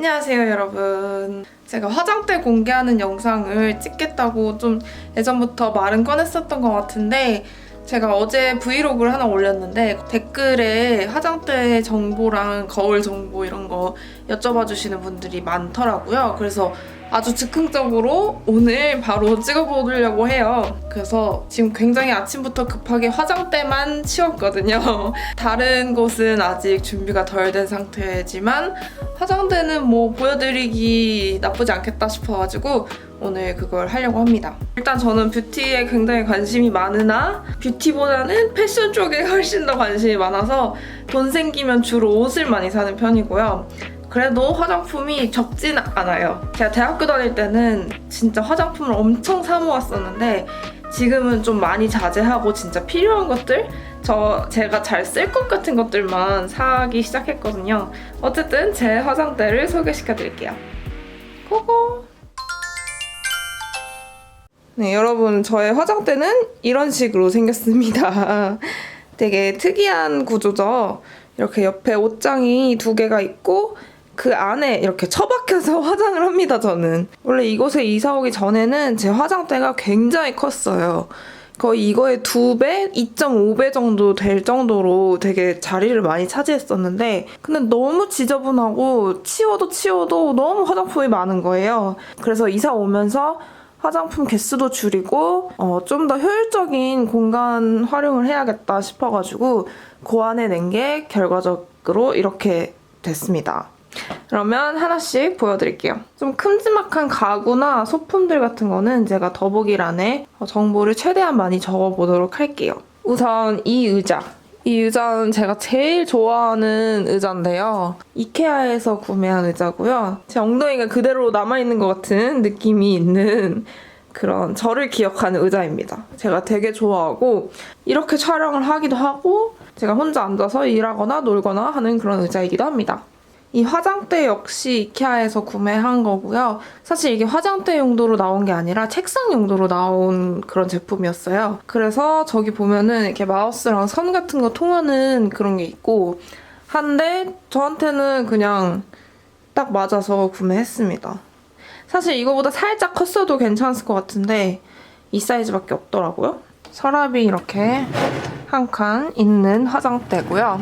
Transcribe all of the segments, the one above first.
안녕하세요 여러분. 제가 화장대 공개하는 영상을 찍겠다고 좀 예전부터 말은 꺼냈었던 것 같은데 제가 어제 브이로그를 하나 올렸는데 댓글에 화장대 정보랑 거울 정보 이런 거 여쭤봐 주시는 분들이 많더라고요. 그래서 아주 즉흥적으로 오늘 바로 찍어보려고 해요. 그래서 지금 굉장히 아침부터 급하게 화장대만 치웠거든요. 다른 곳은 아직 준비가 덜 된 상태지만 화장대는 뭐 보여드리기 나쁘지 않겠다 싶어가지고 오늘 그걸 하려고 합니다. 일단 저는 뷰티에 굉장히 관심이 많으나 뷰티보다는 패션 쪽에 훨씬 더 관심이 많아서 돈 생기면 주로 옷을 많이 사는 편이고요. 그래도 화장품이 적진 않아요. 제가 대학교 다닐 때는 진짜 화장품을 엄청 사 모았었는데 지금은 좀 많이 자제하고 진짜 필요한 것들? 제가 잘 쓸 것 같은 것들만 사기 시작했거든요. 어쨌든 제 화장대를 소개시켜드릴게요. 고고! 네, 여러분 저의 화장대는 이런 식으로 생겼습니다. 되게 특이한 구조죠. 이렇게 옆에 옷장이 2개가 있고 그 안에 이렇게 처박혀서 화장을 합니다, 저는. 원래 이곳에 이사 오기 전에는 제 화장대가 굉장히 컸어요. 거의 이거의 2배, 2.5배 정도 될 정도로 되게 자리를 많이 차지했었는데 근데 너무 지저분하고 치워도 너무 화장품이 많은 거예요. 그래서 이사 오면서 화장품 개수도 줄이고 좀 더 효율적인 공간 활용을 해야겠다 싶어가지고 그 안에 낸 게 결과적으로 이렇게 됐습니다. 그러면 하나씩 보여드릴게요. 좀 큼지막한 가구나 소품들 같은 거는 제가 더보기란에 정보를 최대한 많이 적어보도록 할게요. 우선 이 의자는 제가 제일 좋아하는 의자인데요. 이케아에서 구매한 의자고요. 제 엉덩이가 그대로 남아있는 것 같은 느낌이 있는 그런 저를 기억하는 의자입니다. 제가 되게 좋아하고 이렇게 촬영을 하기도 하고 제가 혼자 앉아서 일하거나 놀거나 하는 그런 의자이기도 합니다. 이 화장대 역시 이케아에서 구매한 거고요. 사실 이게 화장대 용도로 나온 게 아니라 책상 용도로 나온 그런 제품이었어요. 그래서 저기 보면은 이렇게 마우스랑 선 같은 거 통하는 그런 게 있고 한데 저한테는 그냥 딱 맞아서 구매했습니다. 사실 이거보다 살짝 컸어도 괜찮았을 것 같은데 이 사이즈밖에 없더라고요. 서랍이 이렇게 한 칸 있는 화장대고요.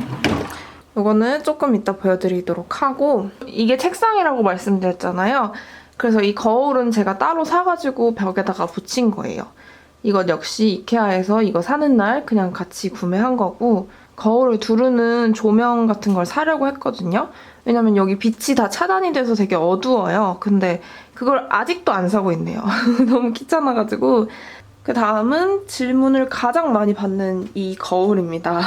이거는 조금 이따 보여드리도록 하고 이게 책상이라고 말씀드렸잖아요. 그래서 이 거울은 제가 따로 사가지고 벽에다가 붙인 거예요. 이건 역시 이케아에서 이거 사는 날 그냥 같이 구매한 거고 거울을 두르는 조명 같은 걸 사려고 했거든요. 왜냐면 여기 빛이 다 차단이 돼서 되게 어두워요. 근데 그걸 아직도 안 사고 있네요. 너무 귀찮아가지고. 그 다음은 질문을 가장 많이 받는 이 거울입니다.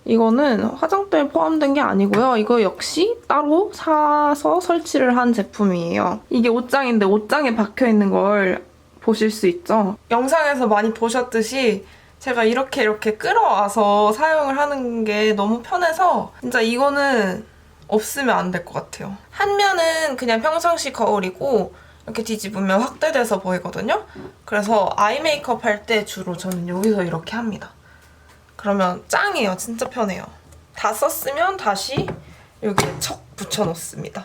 이거는 화장대에 포함된 게 아니고요. 이거 역시 따로 사서 설치를 한 제품이에요. 이게 옷장인데 옷장에 박혀있는 걸 보실 수 있죠? 영상에서 많이 보셨듯이 제가 이렇게 끌어와서 사용을 하는 게 너무 편해서 진짜 이거는 없으면 안 될 것 같아요. 한 면은 그냥 평상시 거울이고 이렇게 뒤집으면 확대돼서 보이거든요? 그래서 아이 메이크업 할 때 주로 저는 여기서 이렇게 합니다. 그러면 짱이에요. 진짜 편해요. 다 썼으면 다시 여기에 척 붙여놓습니다.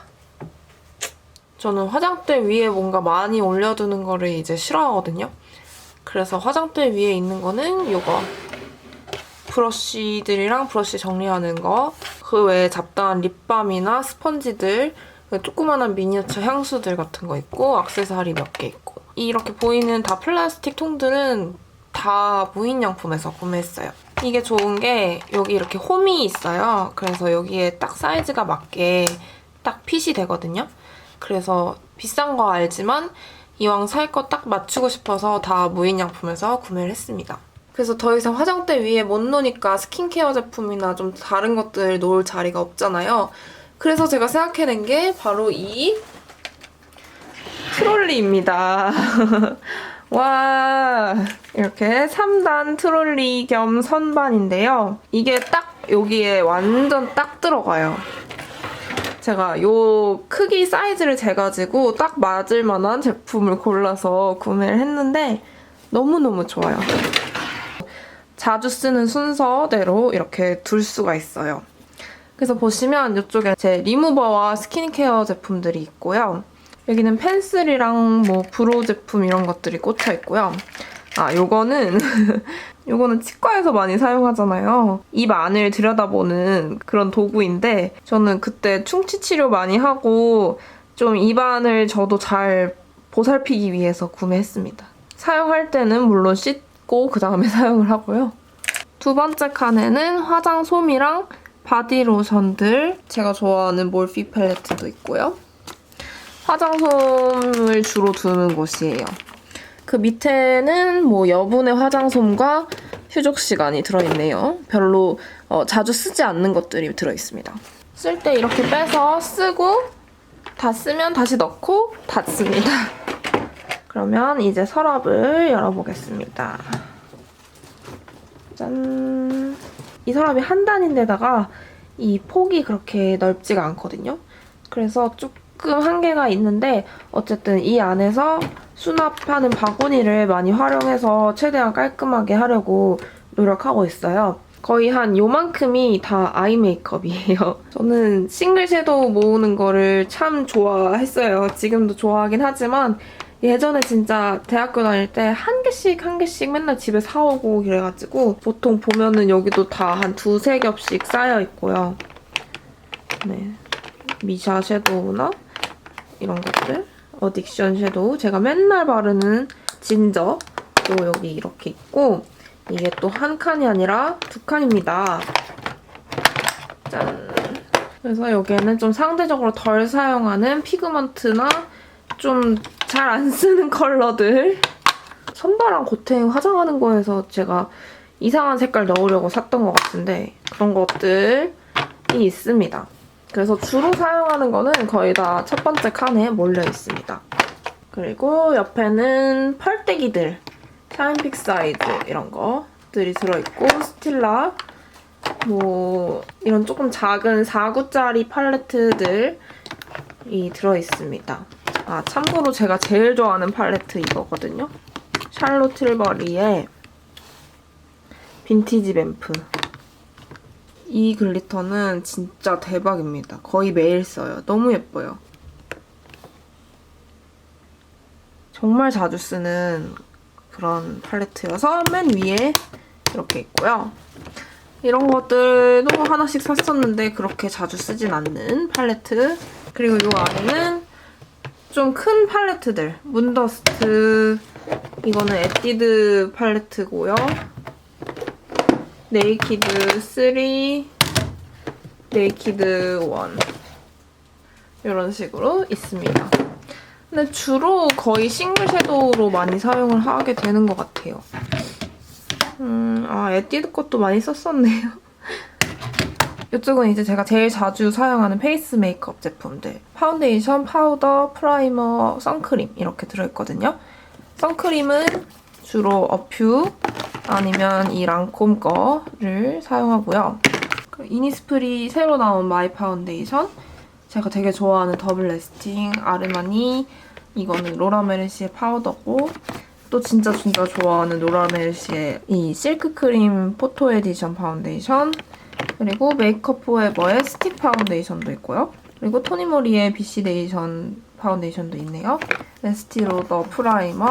저는 화장대 위에 뭔가 많이 올려두는 거를 이제 싫어하거든요. 그래서 화장대 위에 있는 거는 이거 브러쉬들이랑 브러쉬 정리하는 거, 그 외에 잡다한 립밤이나 스펀지들, 조그만한 미니어처 향수들 같은 거 있고 액세서리 몇 개 있고 이렇게 보이는 다 플라스틱 통들은 다 무인양품에서 구매했어요. 이게 좋은 게 여기 이렇게 홈이 있어요. 그래서 여기에 딱 사이즈가 맞게 딱 핏이 되거든요. 그래서 비싼 거 알지만 이왕 살 거 딱 맞추고 싶어서 다 무인양품에서 구매를 했습니다. 그래서 더 이상 화장대 위에 못 놓으니까 스킨케어 제품이나 좀 다른 것들 놓을 자리가 없잖아요. 그래서 제가 생각해낸 게 바로 이 트롤리입니다. 와, 이렇게 3단 트롤리 겸 선반인데요. 이게 딱 여기에 완전 딱 들어가요. 제가 요 크기 사이즈를 재가지고 딱 맞을 만한 제품을 골라서 구매를 했는데 너무너무 좋아요. 자주 쓰는 순서대로 이렇게 둘 수가 있어요. 그래서 보시면 이쪽에 제 리무버와 스킨케어 제품들이 있고요. 여기는 펜슬이랑 뭐 브로우 제품 이런 것들이 꽂혀 있고요. 아, 요거는 요거는 치과에서 많이 사용하잖아요. 입 안을 들여다보는 그런 도구인데 저는 그때 충치 치료 많이 하고 좀 입안을 저도 잘 보살피기 위해서 구매했습니다. 사용할 때는 물론 씻고 그 다음에 사용을 하고요. 두 번째 칸에는 화장솜이랑 바디로션들, 제가 좋아하는 몰피 팔레트도 있고요. 화장솜을 주로 두는 곳이에요. 그 밑에는 뭐 여분의 화장솜과 휴족 시간이 들어있네요. 별로 자주 쓰지 않는 것들이 들어있습니다. 쓸 때 이렇게 빼서 쓰고 다 쓰면 다시 넣고 닫습니다. 그러면 이제 서랍을 열어보겠습니다. 짠! 이 서랍이 한 단인데다가 이 폭이 그렇게 넓지가 않거든요. 그래서 조금 한계가 있는데 어쨌든 이 안에서 수납하는 바구니를 많이 활용해서 최대한 깔끔하게 하려고 노력하고 있어요. 거의 한 요만큼이 다 아이 메이크업이에요. 저는 싱글 섀도우 모으는 거를 참 좋아했어요. 지금도 좋아하긴 하지만 예전에 진짜 대학교 다닐 때 한 개씩 맨날 집에 사오고 그래가지고 보통 보면은 여기도 다 한 두세 겹씩 쌓여있고요. 네, 미샤 섀도우나 이런 것들, 어딕션 섀도우, 제가 맨날 바르는 진저도 여기 이렇게 있고 이게 또 한 칸이 아니라 두 칸입니다. 짠! 그래서 여기에는 좀 상대적으로 덜 사용하는 피그먼트나 좀 잘 안 쓰는 컬러들, 선바랑 고탱 화장하는 거에서 제가 이상한 색깔 넣으려고 샀던 것 같은데 그런 것들이 있습니다. 그래서 주로 사용하는 거는 거의 다 첫 번째 칸에 몰려 있습니다. 그리고 옆에는 펄떼기들, 샤인픽 사이즈 이런 것들이 들어있고 스틸라, 뭐 이런 조금 작은 4구짜리 팔레트들이 들어있습니다. 아, 참고로 제가 제일 좋아하는 팔레트 이거거든요. 샬롯 틸버리의 빈티지 뱀프. 이 글리터는 진짜 대박입니다. 거의 매일 써요. 너무 예뻐요. 정말 자주 쓰는 그런 팔레트여서 맨 위에 이렇게 있고요. 이런 것들도 하나씩 샀었는데 그렇게 자주 쓰진 않는 팔레트. 그리고 이 안에는 좀 큰 팔레트들. 문더스트, 이거는 에뛰드 팔레트고요. 네이키드 3, 네이키드 1 이런 식으로 있습니다. 근데 주로 거의 싱글 섀도우로 많이 사용을 하게 되는 것 같아요. 아, 에뛰드 것도 많이 썼었네요. 이쪽은 이제 제가 제일 자주 사용하는 페이스 메이크업 제품들. 파운데이션, 파우더, 프라이머, 선크림 이렇게 들어있거든요. 선크림은 주로 어퓨 아니면 이 랑콤 거를 사용하고요. 이니스프리 새로 나온 마이 파운데이션, 제가 되게 좋아하는 더블 래스팅 아르마니, 이거는 로라 메르시의 파우더고, 또 진짜 좋아하는 로라 메르시의 이 실크 크림 포토 에디션 파운데이션, 그리고 메이크업 포에버의 스틱 파운데이션도 있고요. 그리고 토니모리의 BC 네이션 파운데이션도 있네요. 에스티 로더 프라이머,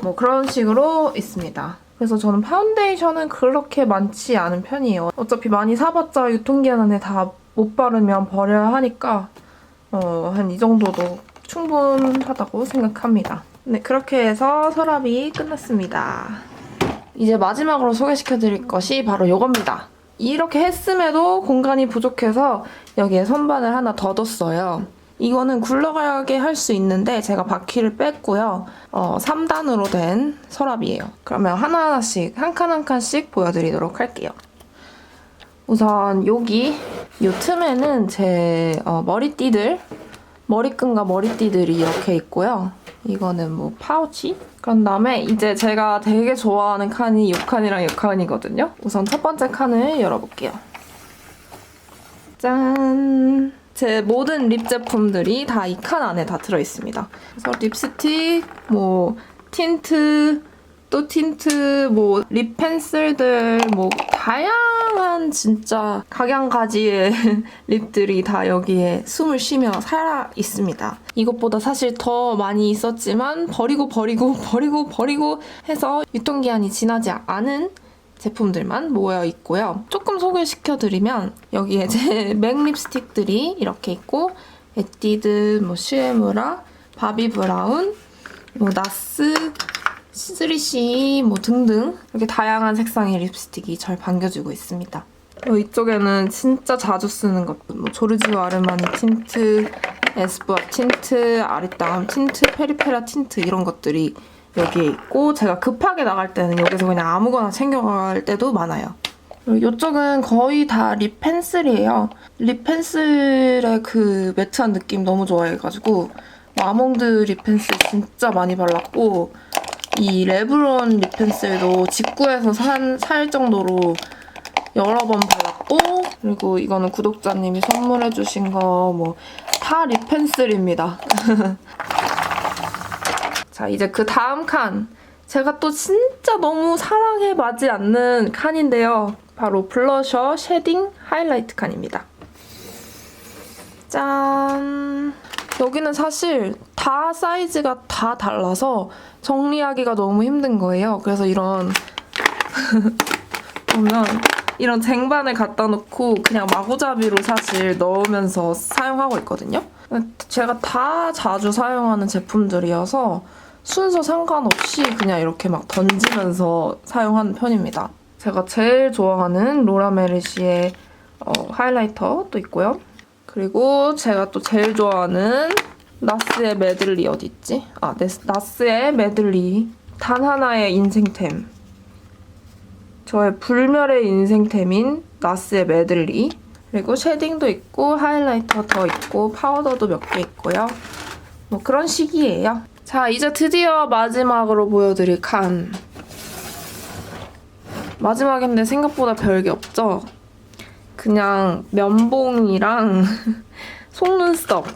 뭐 그런 식으로 있습니다. 그래서 저는 파운데이션은 그렇게 많지 않은 편이에요. 어차피 많이 사봤자 유통기한 안에 다 못 바르면 버려야 하니까 한 이 정도도 충분하다고 생각합니다. 네, 그렇게 해서 서랍이 끝났습니다. 이제 마지막으로 소개시켜드릴 것이 바로 이겁니다. 이렇게 했음에도 공간이 부족해서 여기에 선반을 하나 더 뒀어요. 이거는 굴러가게 할 수 있는데 제가 바퀴를 뺐고요. 3단으로 된 서랍이에요. 그러면 하나하나씩, 한 칸 한 칸씩 보여드리도록 할게요. 우선 여기 이 틈에는 제 머리띠들, 머리끈과 머리띠들이 이렇게 있고요. 이거는 뭐 파우치? 그런 다음에 이제 제가 되게 좋아하는 칸이 6칸이랑 6칸이거든요. 우선 첫 번째 칸을 열어볼게요. 짠! 제 모든 립 제품들이 다 이 칸 안에 다 들어있습니다. 그래서 립스틱, 뭐 틴트, 또 틴트, 뭐 립 펜슬들, 뭐 다양한 진짜 각양가지의 립들이 다 여기에 숨을 쉬며 살아 있습니다. 이것보다 사실 더 많이 있었지만 버리고 해서 유통기한이 지나지 않은 제품들만 모여 있고요. 조금 소개시켜드리면 여기에 제 맥 립스틱들이 이렇게 있고 에뛰드, 뭐 슈에무라, 바비 브라운, 뭐 나스, 3CE 뭐 등등 이렇게 다양한 색상의 립스틱이 절 반겨주고 있습니다. 그리고 이쪽에는 진짜 자주 쓰는 것들, 뭐 조르지오 아르마니 틴트, 에스쁘아 틴트, 아리따움 틴트, 페리페라 틴트 이런 것들이 여기에 있고 제가 급하게 나갈 때는 여기서 그냥 아무거나 챙겨갈 때도 많아요. 그리고 이쪽은 거의 다 립 펜슬이에요. 립 펜슬의 그 매트한 느낌 너무 좋아해가지고 아몽드 립 펜슬 진짜 많이 발랐고 이 레브론 립 펜슬도 직구해서 살 정도로 여러 번 발랐고 그리고 이거는 구독자님이 선물해주신 거 뭐 다 립 펜슬입니다. 자, 이제 그 다음 칸. 제가 또 진짜 너무 사랑에 맞지 않는 칸인데요. 바로 블러셔, 쉐딩, 하이라이트 칸입니다. 짠! 여기는 사실 다 사이즈가 다 달라서 정리하기가 너무 힘든 거예요. 그래서 이런 보면 이런 쟁반을 갖다 놓고 그냥 마구잡이로 사실 넣으면서 사용하고 있거든요. 제가 다 자주 사용하는 제품들이어서 순서 상관없이 그냥 이렇게 막 던지면서 사용하는 편입니다. 제가 제일 좋아하는 로라 메르시의 하이라이터도 있고요. 그리고 제가 또 제일 좋아하는 나스의 메들리 어디 있지? 나스의 메들리. 단 하나의 인생템. 저의 불멸의 인생템인 나스의 메들리. 그리고 쉐딩도 있고 하이라이터 더 있고 파우더도 몇 개 있고요. 뭐 그런 식이에요. 자, 이제 드디어 마지막으로 보여드릴 칸. 마지막인데 생각보다 별게 없죠? 그냥 면봉이랑 속눈썹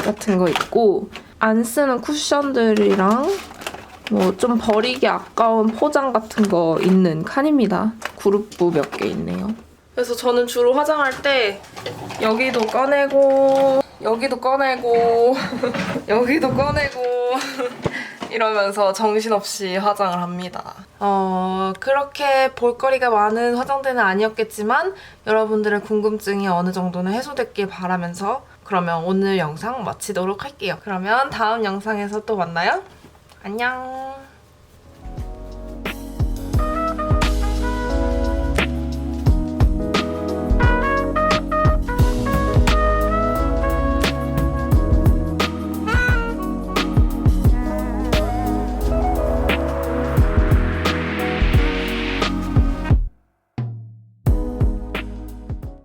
같은 거 있고 안 쓰는 쿠션들이랑 뭐 좀 버리기 아까운 포장 같은 거 있는 칸입니다. 그룹부 몇 개 있네요. 그래서 저는 주로 화장할 때 여기도 꺼내고 여기도 꺼내고 여기도 꺼내고 이러면서 정신없이 화장을 합니다. 그렇게 볼거리가 많은 화장대는 아니었겠지만 여러분들의 궁금증이 어느 정도는 해소됐길 바라면서 그러면 오늘 영상 마치도록 할게요. 그러면 다음 영상에서 또 만나요. 안녕.